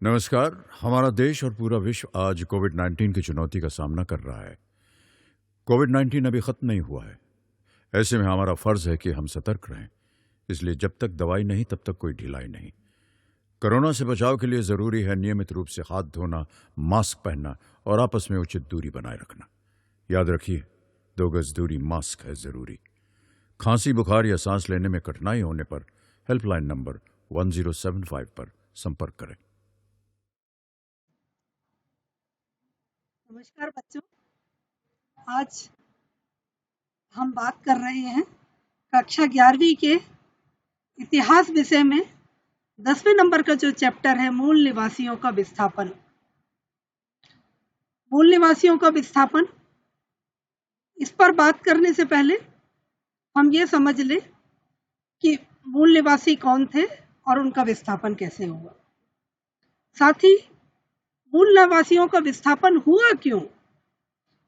नमस्कार। हमारा देश और पूरा विश्व आज कोविड-19 की चुनौती का सामना कर रहा है। कोविड-19 अभी खत्म नहीं हुआ है। ऐसे में हमारा फर्ज है कि हम सतर्क रहें। इसलिए जब तक दवाई नहीं तब तक कोई ढिलाई नहीं। कोरोना से बचाव के लिए जरूरी है नियमित रूप से हाथ धोना, मास्क पहनना और आपस में उचित दूरी बनाए रखना। याद रखिए, 2 गज दूरी मास्क है जरूरी। खांसी, बुखार या सांस लेने में कठिनाई होने पर हेल्पलाइन नंबर 1075 पर संपर्क करें। नमस्कार बच्चों, आज हम बात कर रहे हैं कक्षा 11वीं के इतिहास विषय में 10वें नंबर का जो चैप्टर है मूल निवासियों का विस्थापन। मूल निवासियों का विस्थापन, इस पर बात करने से पहले हम ये समझ लें कि मूल निवासी कौन थे और उनका विस्थापन कैसे हुआ। साथ ही मूल निवासियों का विस्थापन हुआ क्यों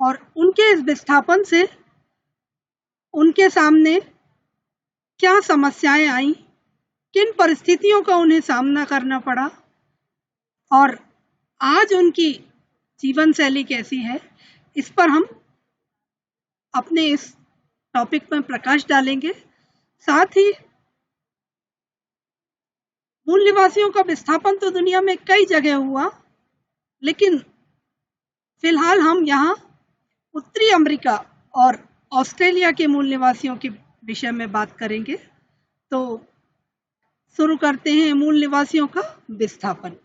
और उनके इस विस्थापन से उनके सामने क्या समस्याएं आई, किन परिस्थितियों का उन्हें सामना करना पड़ा और आज उनकी जीवन शैली कैसी है, इस पर हम अपने इस टॉपिक में प्रकाश डालेंगे। साथ ही मूल निवासियों का विस्थापन तो दुनिया में कई जगह हुआ, लेकिन फिलहाल हम यहाँ उत्तरी अमेरिका और ऑस्ट्रेलिया के मूल निवासियों के विषय में बात करेंगे। तो शुरू करते हैं मूल निवासियों का विस्थापन।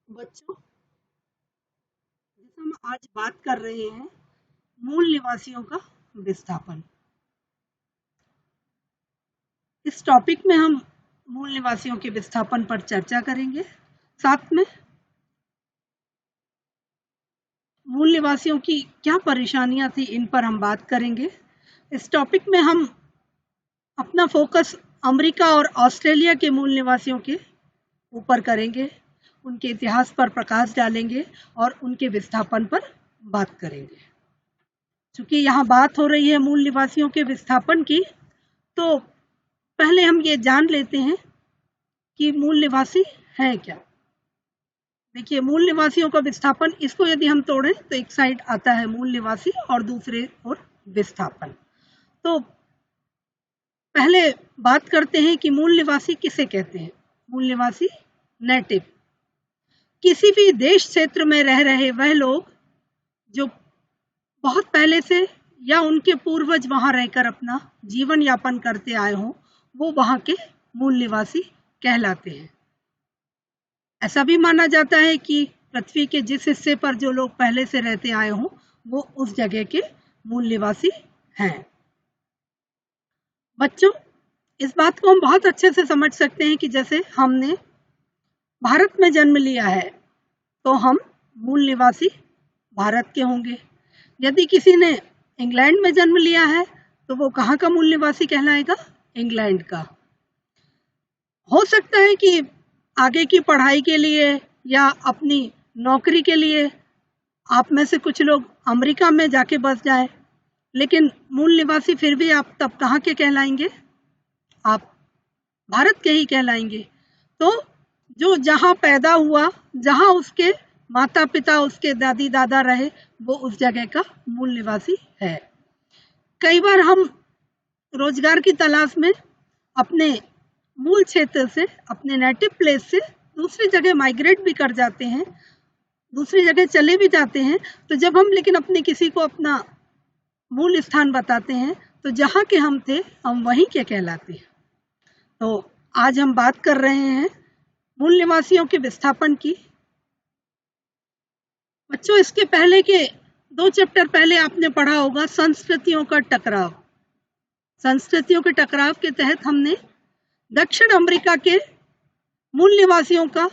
बच्चों, जैसे हम आज बात कर रहे हैं मूल निवासियों का विस्थापन, इस टॉपिक में हम मूल निवासियों के विस्थापन पर चर्चा करेंगे। साथ में मूल निवासियों की क्या परेशानियां थी, इन पर हम बात करेंगे। इस टॉपिक में हम अपना फोकस अमेरिका और ऑस्ट्रेलिया के मूल निवासियों के ऊपर करेंगे, उनके इतिहास पर प्रकाश डालेंगे और उनके विस्थापन पर बात करेंगे। चूंकि यहाँ बात हो रही है मूल निवासियों के विस्थापन की, तो पहले हम ये जान लेते हैं कि मूल निवासी हैं क्या। देखिए, मूल निवासियों का विस्थापन, इसको यदि हम तोड़ें तो एक साइड आता है मूल निवासी और दूसरे ओर विस्थापन। तो पहले बात करते हैं कि मूल निवासी किसे कहते हैं। मूल निवासी नेटिव, किसी भी देश क्षेत्र में रह रहे वह लोग जो बहुत पहले से या उनके पूर्वज वहां रहकर अपना जीवन यापन करते आए हों, वो वहां के मूल निवासी कहलाते हैं। ऐसा भी माना जाता है कि पृथ्वी के जिस हिस्से पर जो लोग पहले से रहते आए हों, वो उस जगह के मूल निवासी हैं। बच्चों, इस बात को हम बहुत अच्छे से समझ सकते हैं कि जैसे हमने भारत में जन्म लिया है तो हम मूल निवासी भारत के होंगे। यदि किसी ने इंग्लैंड में जन्म लिया है तो वो कहाँ का मूल निवासी कहलाएगा? इंग्लैंड का। हो सकता है कि आगे की पढ़ाई के लिए या अपनी नौकरी के लिए आप में से कुछ लोग अमेरिका में जाके बस जाए, लेकिन मूल निवासी फिर भी आप तब कहाँ के कहलाएंगे? आप भारत के ही कहलाएंगे। तो जो जहाँ पैदा हुआ, जहाँ उसके माता पिता, उसके दादी दादा रहे, वो उस जगह का मूल निवासी है। कई बार हम रोजगार की तलाश में अपने मूल क्षेत्र से, अपने नेटिव प्लेस से दूसरी जगह माइग्रेट भी कर जाते हैं, दूसरी जगह चले भी जाते हैं। तो जब हम लेकिन अपने किसी को अपना मूल स्थान बताते हैं तो जहाँ के हम थे, हम वहीं के कहलाते हैं। तो आज हम बात कर रहे हैं मूल निवासियों के विस्थापन की। बच्चों, इसके पहले के 2 चैप्टर पहले आपने पढ़ा होगा संस्कृतियों का टकराव। संस्कृतियों के टकराव के तहत हमने दक्षिण अमेरिका के मूल निवासियों का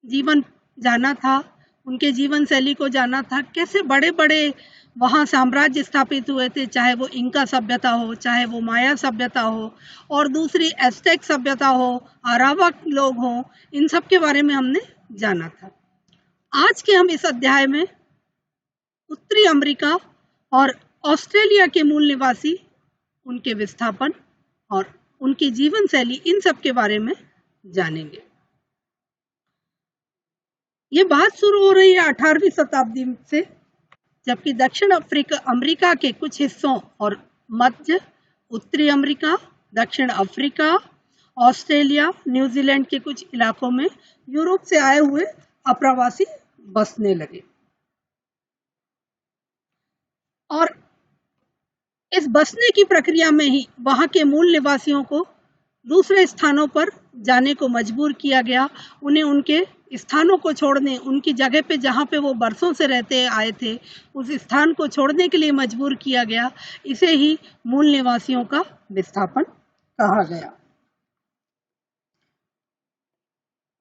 जीवन जाना था, उनके जीवन शैली को जाना था। कैसे बड़े बड़े वहाँ साम्राज्य स्थापित हुए थे, चाहे वो इंका सभ्यता हो, चाहे वो माया सभ्यता हो और दूसरी एस्टेक सभ्यता हो, अरावक लोग हों, इन सब के बारे में हमने जाना था। आज के हम इस अध्याय में उत्तरी अमेरिका और ऑस्ट्रेलिया के मूल निवासी, उनके विस्थापन और उनकी जीवन शैली, इन सब के बारे में जानेंगे। ये बात शुरू हो रही है 18वीं शताब्दी से, जबकि दक्षिण अमेरिका के कुछ हिस्सों और मध्य उत्तरी अमेरिका, दक्षिण अफ्रीका, ऑस्ट्रेलिया, न्यूजीलैंड के कुछ इलाकों में यूरोप से आए हुए अप्रवासी बसने लगे। और इस बसने की प्रक्रिया में ही वहां के मूल निवासियों को दूसरे स्थानों पर जाने को मजबूर किया गया। उन्हें उनके स्थानों को छोड़ने, उनकी जगह पे जहाँ पे वो बरसों से रहते आए थे, उस स्थान को छोड़ने के लिए मजबूर किया गया। इसे ही मूल निवासियों का विस्थापन कहा गया।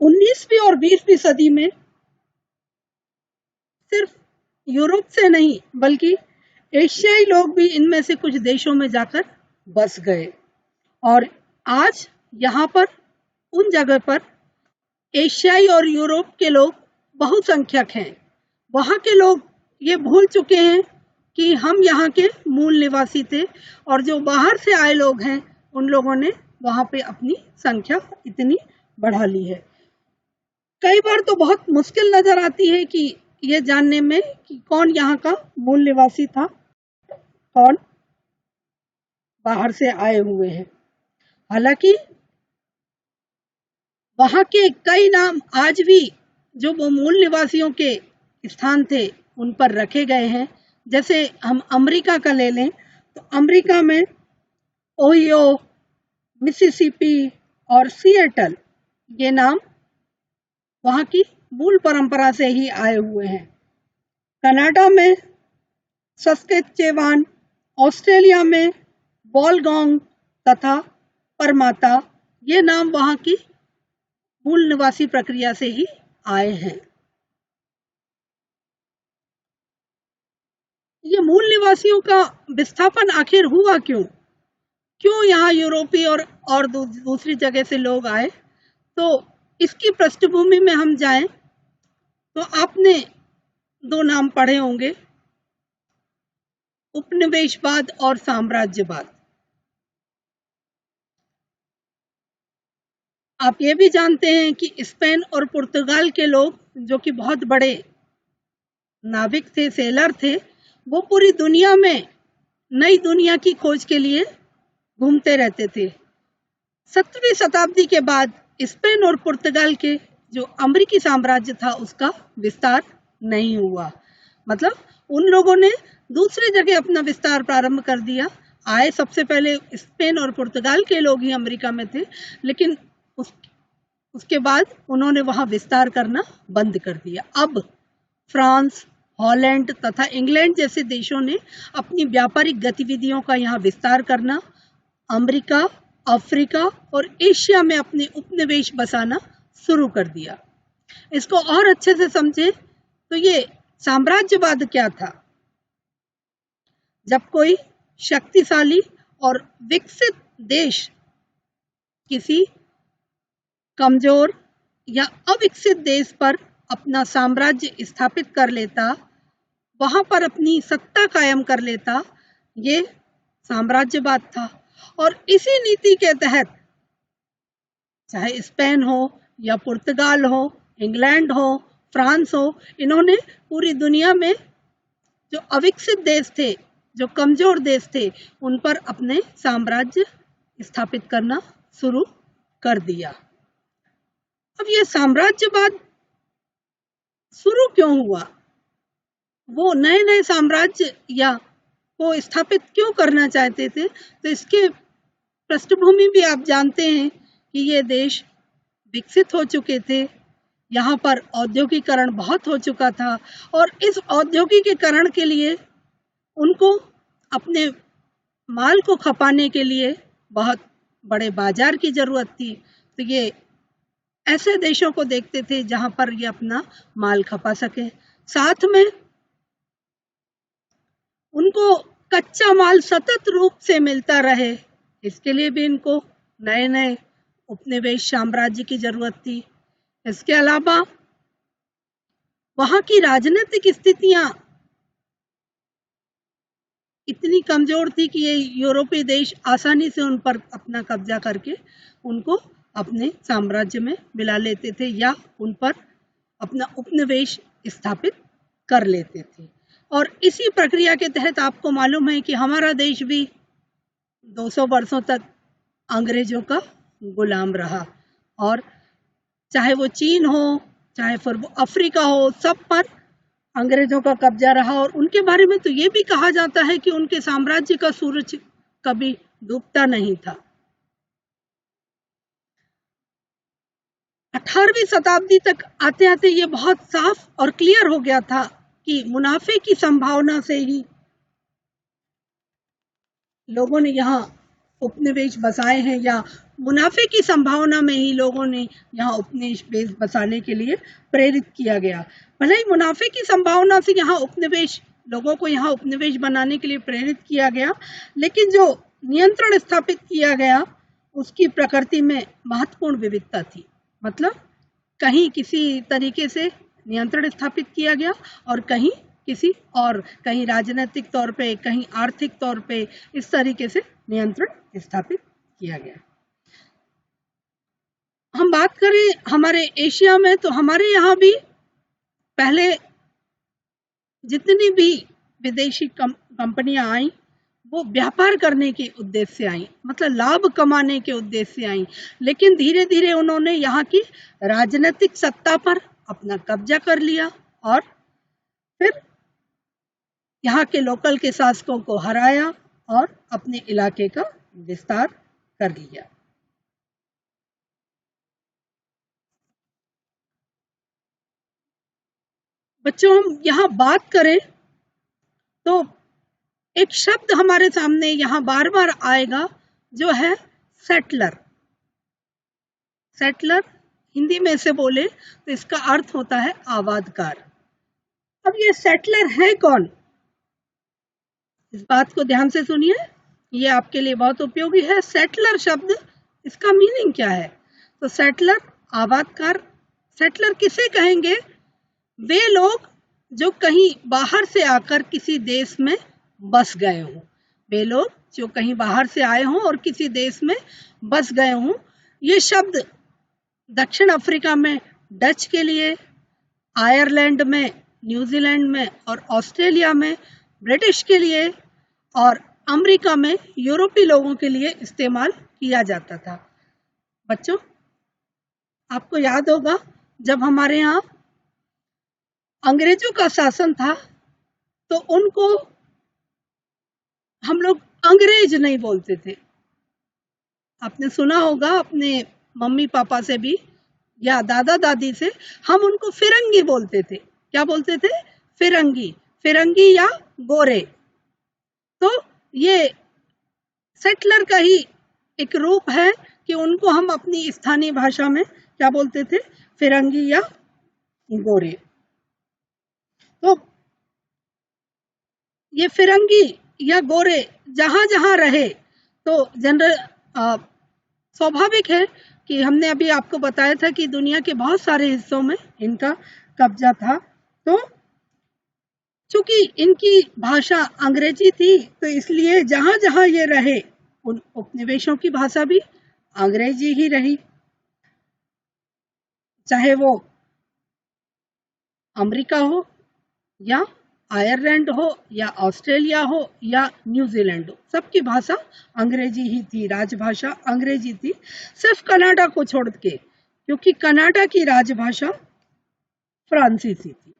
19वीं और 20वीं सदी में सिर्फ यूरोप से नहीं बल्कि एशियाई लोग भी इनमें से कुछ देशों में जाकर बस गए। और आज यहाँ पर, उन जगह पर एशियाई और यूरोप के लोग बहुसंख्यक हैं। वहाँ के लोग ये भूल चुके हैं कि हम यहाँ के मूल निवासी थे, और जो बाहर से आए लोग हैं उन लोगों ने वहाँ पे अपनी संख्या इतनी बढ़ा ली है। कई बार तो बहुत मुश्किल नजर आती है कि ये जानने में कि कौन यहाँ का मूल निवासी था, कौन बाहर से आए हुए हैं। हालांकि वहां के कई नाम आज भी जो वो मूल निवासियों के स्थान थे उन पर रखे गए हैं। जैसे हम अमेरिका का ले लें तो अमेरिका में ओहियो, मिसिसिपी और सिएटल, ये नाम वहां की मूल परंपरा से ही आए हुए हैं। कनाडा में सस्केचेवान, ऑस्ट्रेलिया में वोलगोंग तथा परमाता, ये नाम वहां की मूल निवासी प्रक्रिया से ही आए हैं। ये मूल निवासियों का विस्थापन आखिर हुआ क्यों? क्यों यहाँ यूरोपीय और दूसरी जगह से लोग आए? तो इसकी पृष्ठभूमि में हम जाएं तो आपने दो नाम पढ़े होंगे, उपनिवेशवाद और साम्राज्यवाद। आप ये भी जानते हैं कि स्पेन और पुर्तगाल के लोग, जो कि बहुत बड़े नाविक थे, सेलर थे, वो पूरी दुनिया में नई दुनिया की खोज के लिए घूमते रहते थे। 7वीं शताब्दी के बाद स्पेन और पुर्तगाल के जो अमेरिकी साम्राज्य था उसका विस्तार नहीं हुआ। मतलब उन लोगों ने दूसरी जगह अपना विस्तार प्रारंभ कर दिया। आए सबसे पहले स्पेन और पुर्तगाल के लोग ही अमेरिका में थे, लेकिन उसके बाद उन्होंने वहां विस्तार करना बंद कर दिया। अब फ्रांस, हॉलैंड तथा इंग्लैंड जैसे देशों ने अपनी व्यापारिक गतिविधियों का यहाँ विस्तार करना, अमेरिका, अफ्रीका और एशिया में अपने उपनिवेश बसाना शुरू कर दिया। इसको और अच्छे से समझे तो ये साम्राज्यवाद क्या था? जब कोई शक्तिशाली और विकसित देश किसी कमजोर या अविकसित देश पर अपना साम्राज्य स्थापित कर लेता, वहां पर अपनी सत्ता कायम कर लेता, ये साम्राज्यवाद था। और इसी नीति के तहत चाहे स्पेन हो या पुर्तगाल हो, इंग्लैंड हो, फ्रांस हो, इन्होंने पूरी दुनिया में जो अविकसित देश थे, जो कमजोर देश थे, उन पर अपने साम्राज्य स्थापित करना शुरू कर दिया। अब ये साम्राज्यवाद शुरू क्यों हुआ? वो नए नए साम्राज्य या को स्थापित क्यों करना चाहते थे? तो इसके पृष्ठभूमि भी आप जानते हैं कि ये देश विकसित हो चुके थे, यहाँ पर औद्योगिकरण बहुत हो चुका था, और इस औद्योगिकरण के लिए उनको अपने माल को खपाने के लिए बहुत बड़े बाजार की जरूरत थी। तो ये ऐसे देशों को देखते थे जहां पर ये अपना माल खपा सके। साथ में उनको कच्चा माल सतत रूप से मिलता रहे, इसके लिए भी इनको नए नए उपनिवेश साम्राज्य की जरूरत थी। इसके अलावा वहां की राजनीतिक स्थितियां इतनी कमजोर थी कि ये यूरोपीय देश आसानी से उन पर अपना कब्जा करके उनको अपने साम्राज्य में मिला लेते थे या उन पर अपना उपनिवेश स्थापित कर लेते थे। और इसी प्रक्रिया के तहत आपको मालूम है कि हमारा देश भी 200 वर्षों तक अंग्रेजों का गुलाम रहा, और चाहे वो चीन हो, चाहे फिर वो अफ्रीका हो, सब पर अंग्रेजों का कब्जा रहा। और उनके बारे में तो ये भी कहा जाता है कि उनके साम्राज्य का सूरज कभी डूबता नहीं था। 18वीं शताब्दी तक आते आते ये बहुत साफ और क्लियर हो गया था कि मुनाफे की संभावना से ही लोगों ने यहाँ उपनिवेश बसाए हैं, या मुनाफे की संभावना में ही लोगों ने यहाँ उपनिवेश बसाने के लिए प्रेरित किया गया। भले ही मुनाफे की संभावना से यहाँ उपनिवेश, लोगों को यहाँ उपनिवेश बनाने के लिए प्रेरित किया गया, लेकिन जो नियंत्रण स्थापित किया गया उसकी प्रकृति में महत्वपूर्ण विविधता थी। मतलब कहीं किसी तरीके से नियंत्रण स्थापित किया गया और कहीं किसी और, कहीं राजनीतिक तौर पे, कहीं आर्थिक तौर पे, इस तरीके से नियंत्रण स्थापित किया गया। हम बात करें हमारे एशिया में, तो हमारे यहाँ भी पहले जितनी भी विदेशी कंपनियां आई वो व्यापार करने के उद्देश्य से आई, मतलब लाभ कमाने के उद्देश्य से आई, लेकिन धीरे धीरे उन्होंने यहाँ की राजनीतिक सत्ता पर अपना कब्जा कर लिया और फिर यहाँ के लोकल के शासकों को हराया और अपने इलाके का विस्तार कर लिया। बच्चों, हम यहाँ बात करें तो एक शब्द हमारे सामने यहाँ बार बार आएगा जो है सेटलर। सेटलर हिंदी में से बोले तो इसका अर्थ होता है आबादकार। अब ये सेटलर है कौन, इस बात को ध्यान से सुनिए, ये आपके लिए बहुत उपयोगी है। सेटलर शब्द, इसका मीनिंग क्या है? तो सेटलर, आबादकार। सेटलर किसे कहेंगे? वे लोग जो कहीं बाहर से आकर किसी देश में बस गए हों, वे लोग जो कहीं बाहर से आए हों और किसी देश में बस गए हों। ये शब्द दक्षिण अफ्रीका में डच के लिए, आयरलैंड में, न्यूजीलैंड में और ऑस्ट्रेलिया में ब्रिटिश के लिए, और अमेरिका में यूरोपीय लोगों के लिए इस्तेमाल किया जाता था। बच्चों, आपको याद होगा जब हमारे यहाँ अंग्रेजों का शासन था तो उनको हम लोग अंग्रेज नहीं बोलते थे। आपने सुना होगा अपने मम्मी पापा से भी या दादा दादी से, हम उनको फिरंगी बोलते थे। क्या बोलते थे? फिरंगी, फिरंगी या गोरे। तो ये सेटलर का ही एक रूप है कि उनको हम अपनी स्थानीय भाषा में क्या बोलते थे? फिरंगी या गोरे। तो ये फिरंगी या गोरे जहां जहां रहे तो जनरल स्वाभाविक है कि हमने अभी आपको बताया था कि दुनिया के बहुत सारे हिस्सों में इनका कब्जा था। तो चूंकि इनकी भाषा अंग्रेजी थी तो इसलिए जहां जहां ये रहे उन उपनिवेशों की भाषा भी अंग्रेजी ही रही, चाहे वो अमेरिका हो या आयरलैंड हो या ऑस्ट्रेलिया हो या न्यूजीलैंड हो, सबकी भाषा अंग्रेजी ही थी, राजभाषा अंग्रेजी थी, सिर्फ कनाडा को छोड़ के, क्योंकि कनाडा की राजभाषा फ्रांसीसी थी।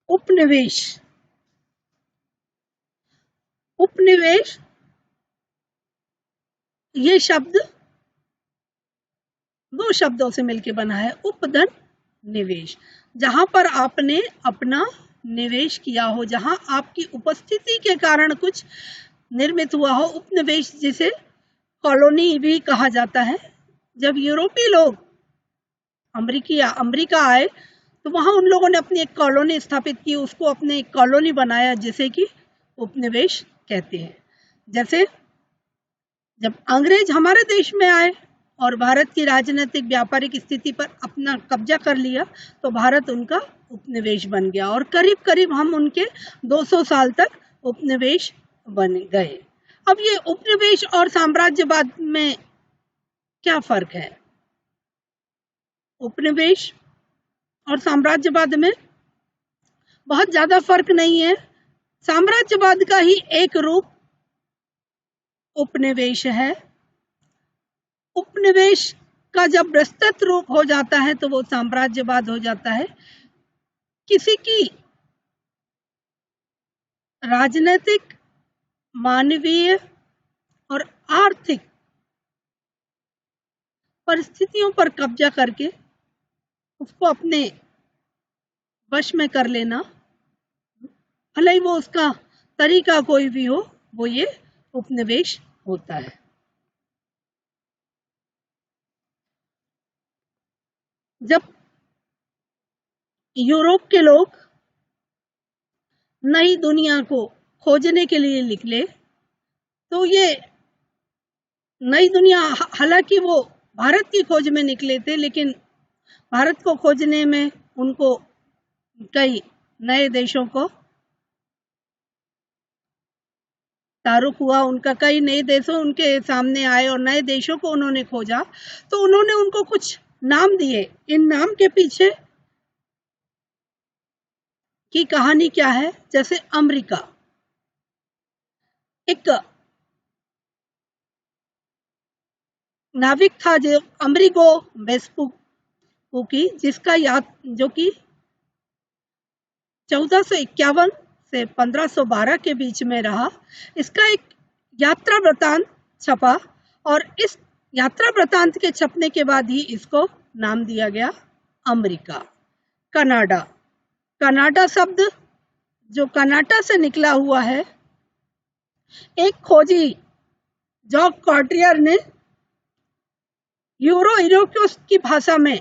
उपनिवेश, उपनिवेश ये शब्द दो शब्दों से मिलकर बना है, उपधन निवेश। जहां पर आपने अपना निवेश किया हो, जहां आपकी उपस्थिति के कारण कुछ निर्मित हुआ हो, उपनिवेश जिसे कॉलोनी भी कहा जाता है। जब यूरोपीय लोग अमेरिका आए तो वहां उन लोगों ने अपनी एक कॉलोनी स्थापित की, उसको अपने एक कॉलोनी बनाया जिसे कि उपनिवेश कहते हैं। जैसे जब अंग्रेज हमारे देश में आए और भारत की राजनीतिक व्यापारिक स्थिति पर अपना कब्जा कर लिया तो भारत उनका उपनिवेश बन गया और करीब करीब हम उनके 200 साल तक उपनिवेश बन गए। अब ये उपनिवेश और साम्राज्यवाद में क्या फर्क है? उपनिवेश और साम्राज्यवाद में बहुत ज्यादा फर्क नहीं है। साम्राज्यवाद का ही एक रूप उपनिवेश है। उपनिवेश का जब विस्तृत रूप हो जाता है तो वो साम्राज्यवाद हो जाता है। किसी की राजनीतिक, मानवीय और आर्थिक परिस्थितियों पर कब्जा करके उसको अपने वश में कर लेना, भले ही वो उसका तरीका कोई भी हो, वो ये उपनिवेश होता है। जब यूरोप के लोग नई दुनिया को खोजने के लिए निकले तो ये नई दुनिया, हालांकि वो भारत की खोज में निकले थे, लेकिन भारत को खोजने में उनको कई नए देशों को तारुफ हुआ, उनका कई नए देशों उनके सामने आए और नए देशों को उन्होंने खोजा तो उन्होंने उनको कुछ नाम दिए। इन नाम के पीछे की कहानी क्या है? जैसे अमेरिका, एक नाविक था जो अमेरिगो वेस्पुकी, जिसका जो कि 1451 से 1512 के बीच में रहा। इसका एक यात्रा वृतांत छपा और इस यात्रा वृतांत के छपने के बाद ही इसको नाम दिया गया अमेरिका। कनाडा, कनाडा शब्द जो कनाडा से निकला हुआ है, एक खोजी जॉक कार्टियर ने यूरो इरोकस की भाषा में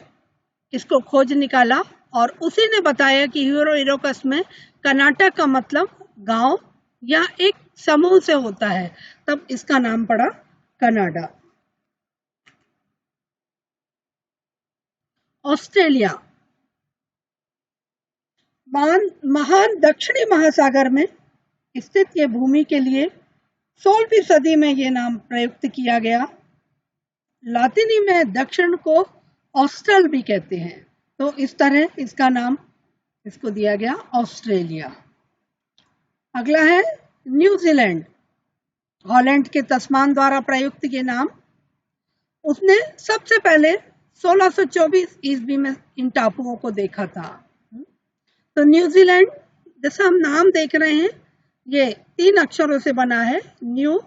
इसको खोज निकाला और उसी ने बताया कि यूरो इरोकस में कनाडा का मतलब गांव या एक समूह से होता है, तब इसका नाम पड़ा कनाडा। ऑस्ट्रेलिया, महान दक्षिणी महासागर में स्थित ये भूमि के लिए 16वीं सदी में ये नाम प्रयुक्त किया गया। लातिनी में दक्षिण को ऑस्ट्रल भी कहते हैं, तो इस तरह इसका नाम इसको दिया गया ऑस्ट्रेलिया। अगला है न्यूजीलैंड, हॉलैंड के तस्मान द्वारा प्रयुक्त ये नाम। उसने सबसे पहले 1624 ईस्वी में इन टापुओं को देखा था। तो न्यूजीलैंड, जैसा हम नाम देख रहे हैं, ये 3 अक्षरों से बना है, न्यू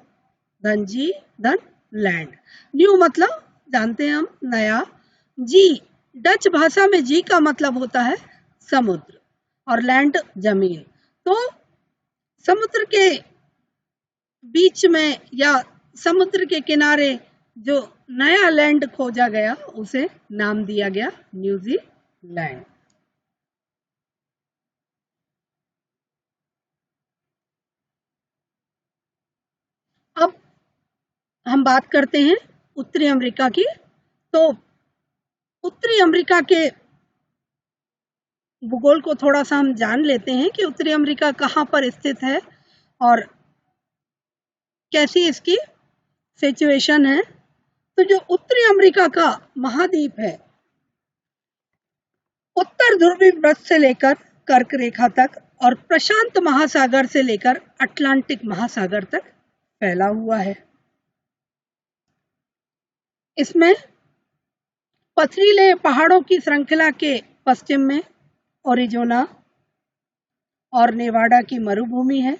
धन जी धन लैंड। न्यू मतलब जानते हैं हम नया, जी डच भाषा में जी का मतलब होता है समुद्र और लैंड जमीन। तो समुद्र के बीच में या समुद्र के किनारे जो नया लैंड खोजा गया उसे नाम दिया गया न्यूजीलैंड। अब हम बात करते हैं उत्तरी अमेरिका की। तो उत्तरी अमेरिका के भूगोल को थोड़ा सा हम जान लेते हैं कि उत्तरी अमेरिका कहाँ पर स्थित है और कैसी इसकी सिचुएशन है। तो जो उत्तरी अमेरिका का महाद्वीप है, उत्तर ध्रुवीय व्रत से लेकर कर्क रेखा तक और प्रशांत महासागर से लेकर अटलांटिक महासागर तक फैला हुआ है। इसमें पथरीले पहाड़ों की श्रृंखला के पश्चिम में ओरिजोना और नेवाडा की मरुभूमि है।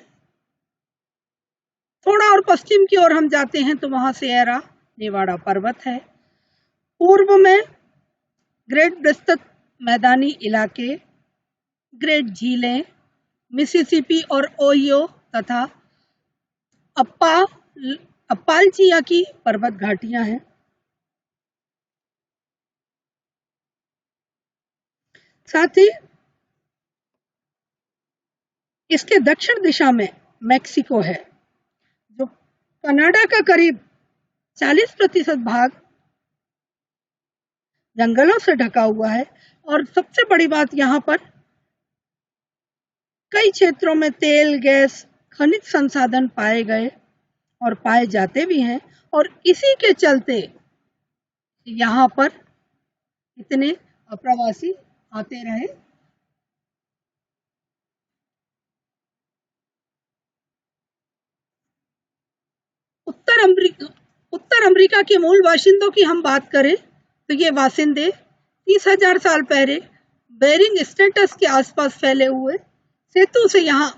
थोड़ा और पश्चिम की ओर हम जाते हैं तो वहां सिएरा नेवाडा पर्वत है। पूर्व में ग्रेट विस्तृत मैदानी इलाके, ग्रेट झीलें, मिसिसिपी और ओहियो तथा अप्पालचिया की पर्वत घाटियां हैं। साथ ही इसके दक्षिण दिशा में मैक्सिको है, जो कनाडा का करीब 40% भाग जंगलों से ढका हुआ है। और सबसे बड़ी बात, यहाँ पर कई क्षेत्रों में तेल, गैस, खनिज संसाधन पाए गए और पाए जाते भी हैं, और इसी के चलते यहाँ पर इतने प्रवासी आते रहे। उत्तर अमेरिका के मूल बाशिंदों की हम बात करें तो ये बाशिंदे 30,000 साल पहले बेरिंग स्ट्रेटस के आसपास फैले हुए सेतु से यहाँ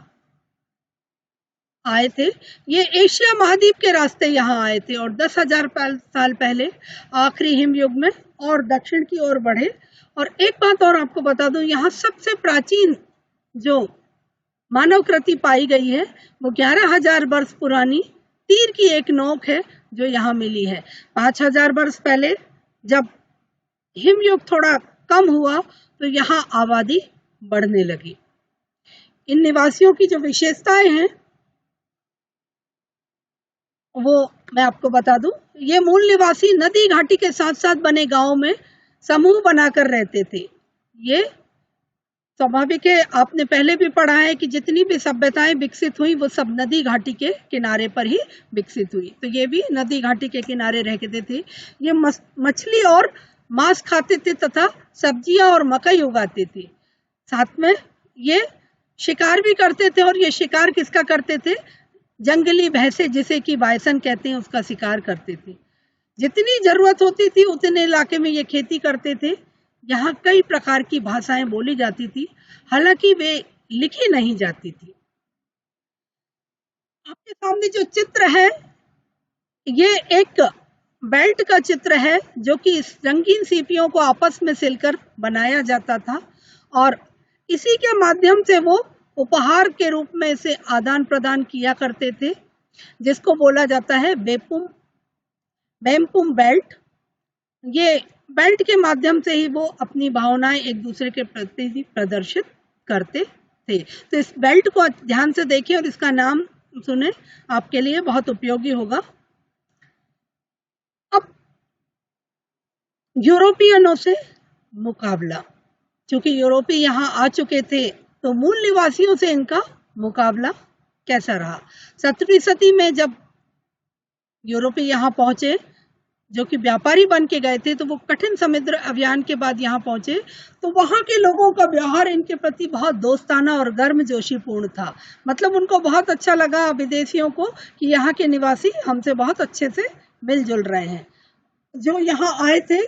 आए थे। ये एशिया महाद्वीप के रास्ते यहाँ आए थे और 10,000 साल पहले आखिरी हिमयुग में और दक्षिण की ओर बढ़े। और एक बात और आपको बता दूं, यहाँ सबसे प्राचीन जो मानव कृति पाई गई है वो 11,000 वर्ष पुरानी तीर की एक नोक है जो यहाँ मिली है। 5,000 वर्ष पहले जब हिमयुग थोड़ा कम हुआ तो यहाँ आबादी बढ़ने लगी। इन निवासियों की जो विशेषताएं हैं वो मैं आपको बता दूं। ये मूल निवासी नदी घाटी के साथ साथ बने गांवों में समूह बनाकर रहते थे। ये स्वाभाविक है, आपने पहले भी पढ़ा है कि जितनी भी सभ्यताएं विकसित हुई वो सब नदी घाटी के किनारे पर ही विकसित हुई। तो ये भी नदी घाटी के किनारे रहते थे। ये मछली और मांस खाते थे तथा सब्जियां और मकई उगाते थे। साथ में ये शिकार भी करते थे। और ये शिकार किसका करते थे? जंगली भैंसे, जिसे कि बायसन कहते हैं, उसका शिकार करते थे। जितनी जरूरत होती थी उतने इलाके में ये खेती करते थे। यहाँ कई प्रकार की भाषाएं बोली जाती थी, हालांकि वे लिखी नहीं जाती थी। आपके सामने जो चित्र है ये एक बेल्ट का चित्र है जो कि रंगीन सीपियों को आपस में सिलकर बनाया जाता था और इसी के माध्यम से वो उपहार के रूप में इसे आदान प्रदान किया करते थे, जिसको बोला जाता है बेम्पुम बेल्ट। ये बेल्ट के माध्यम से ही वो अपनी भावनाएं एक दूसरे के प्रति प्रदर्शित करते थे। तो इस बेल्ट को ध्यान से देखें और इसका नाम सुने, आपके लिए बहुत उपयोगी होगा। अब यूरोपियनों से मुकाबला, क्योंकि यूरोपी यहाँ आ चुके थे तो मूल निवासियों से इनका मुकाबला कैसा रहा। 17वीं सदी में जब यूरोपी यहाँ पहुंचे, जो कि व्यापारी बन के गए थे, तो वो कठिन समुद्र अभियान के बाद यहाँ पहुंचे, तो वहां के लोगों का व्यवहार इनके प्रति बहुत दोस्ताना और गर्मजोशीपूर्ण था। मतलब उनको बहुत अच्छा लगा विदेशियों को कि यहाँ के निवासी हमसे बहुत अच्छे से मिलजुल रहे हैं। जो यहाँ आए थे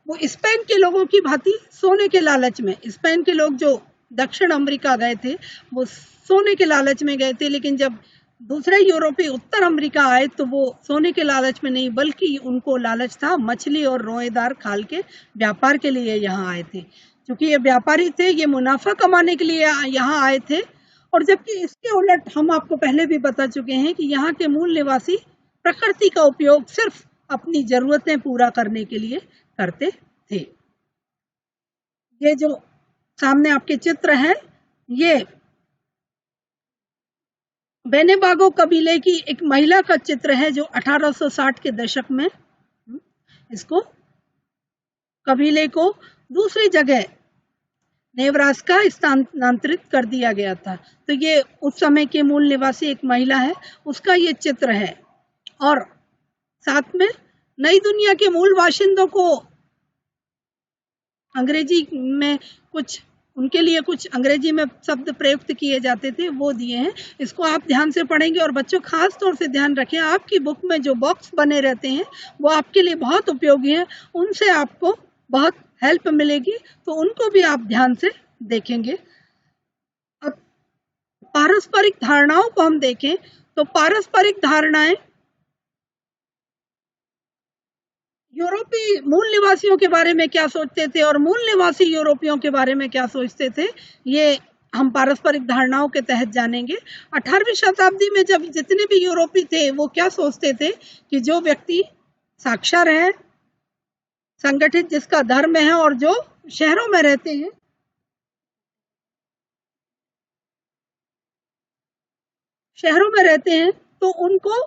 वो स्पेन के लोगों की भांति सोने के लालच में, स्पेन के लोग जो दक्षिण अमेरिका गए थे वो सोने के लालच में गए थे, लेकिन जब दूसरे यूरोपी उत्तर अमेरिका आए तो वो सोने के लालच में नहीं, बल्कि उनको लालच था मछली और रोएदार खाल के व्यापार के लिए यहाँ आए थे। क्योंकि ये व्यापारी थे, ये मुनाफा कमाने के लिए यहाँ आए थे। और जबकि इसके उलट हम आपको पहले भी बता चुके हैं कि यहाँ के मूल निवासी प्रकृति का उपयोग सिर्फ अपनी जरूरतें पूरा करने के लिए करते थे। ये जो सामने आपके चित्र है ये बेनेबागो कबीले की एक महिला का चित्र है जो 1860 के दशक में इसको कबीले को दूसरी जगह नेब्रास्का स्थानांतरित कर दिया गया था। तो ये उस समय के मूल निवासी एक महिला है, उसका ये चित्र है। और साथ में नई दुनिया के मूल बाशिंदों को अंग्रेजी में कुछ, उनके लिए कुछ अंग्रेजी में शब्द प्रयुक्त किए जाते थे, वो दिए हैं। इसको आप ध्यान से पढ़ेंगे। और बच्चों खास तौर से ध्यान रखें, आपकी बुक में जो बॉक्स बने रहते हैं वो आपके लिए बहुत उपयोगी है, उनसे आपको बहुत हेल्प मिलेगी, तो उनको भी आप ध्यान से देखेंगे। अब पारस्परिक धारणाओं को हम देखें तो पारस्परिक धारणाएं यूरोपी मूल निवासियों के बारे में क्या सोचते थे और मूल निवासी यूरोपियों के बारे में क्या सोचते थे, ये हम पारस्परिक धारणाओं के तहत जानेंगे। 18वीं शताब्दी में जब जितने भी यूरोपी थे वो क्या सोचते थे कि जो व्यक्ति साक्षर है, संगठित, जिसका धर्म है और जो शहरों में रहते हैं, तो उनको